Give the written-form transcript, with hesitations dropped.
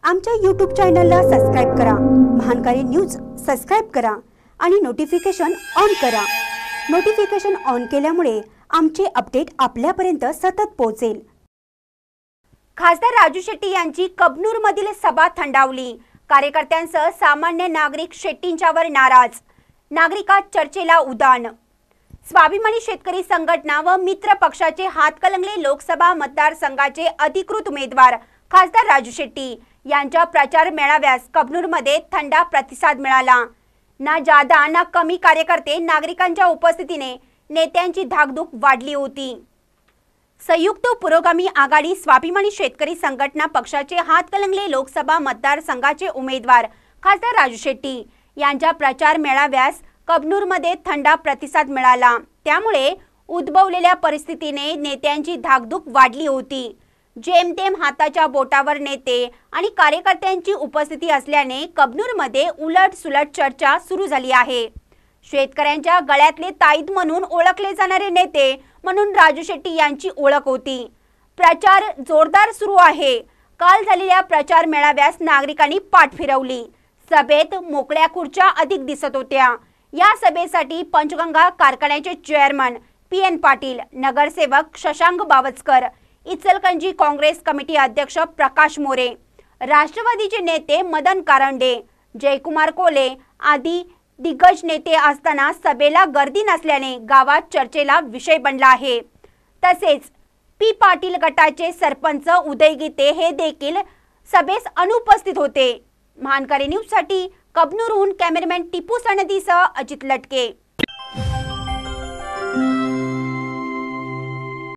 आमच्या YouTube चॅनलला subscribe करा। महानकारी न्यूज सबस्क्राइब करा आणि नोटिफिकेशन ऑन करा। नोटिफिकेशन ऑन केल्यामुळे आमचे अपडेट आपल्यापर्यंत सतत पोहोचेल। खासदार राजू शेट्टी यांची कबनूर मधील सभा थंडावली। कार्यकर्त्यांसह सामान्य नागरिक शेट्टींच्यावर नाराज। नागरिकात चर्चेला उधाण। स्वाभिमानी शेतकरी संघटना व मित्र पक्षाचे हातकलंगले लोकसभा मतदारसंघाचे अधिकृत उमेदवार खासदार राजू शेट्टी यांच्या प्रचार मेळाव्यास कबनूरमध्ये थंडा प्रतिसाद मिळाला। ना जादा ना कमी कार्यकर्ते नागरिकांच्या उपस्थितीने नेत्यांची धाकधूक वाढली होती। संयुक्त पुरोगामी आघाडी स्वाभिमानी शेतकरी संघटना पक्षाचे हातकलंगले लोकसभा मतदारसंघाचे उमेदवार खासदार राजू शेट्टी यांच्या प्रचार मेळाव्यास कबनूरमध्ये थंडा प्रतिसाद मिळाला। त्यामुळे उद्भवलेल्या परिस्थितीने नेत्यांची धाकधूक वाढली होती। जेमतेम हाताच्या बोटावर नेते आणि कार्यकर्त्यांची उपस्थिती असल्याने कबनूरमध्ये उलट-सुलट चर्चा सुरू झाली आहे। शेतकऱ्यांच्या गळ्यातले ताईत म्हणून ओळखले जाणारे नेते म्हणून राजू शेट्टी यांची ओळख होती। प्रचार जोरदार सुरू आहे। काल झालेल्या प्रचार मेळाव्यास नागरिकांनी पाठ फिरवली। सभेत मोकळ्या खुर्च्या अधिक दिसत होत्या। या सभेसाठी पंचगंगा कारखान्याचे चेअरमन PN पाटील, नगरसेवक शशांक बावस्कर, इचलकरंजी काँग्रेस कमिटी अध्यक्ष प्रकाश मोरे, राष्ट्रवादीचे नेते मदन कारंडे, जयकुमार कोले आदी दिग्गज नेते असताना सभेला गर्दी नसल्याने गावात चर्चेला विषय बनला आहे। तसेच P पाटील गटाचे सरपंच उदय गीते हे देखील सभेस अनुपस्थित होते। महानकारी न्यूज साठी कबनूरहून कॅमेरामॅन टिपू सनदीसह अजित लटके।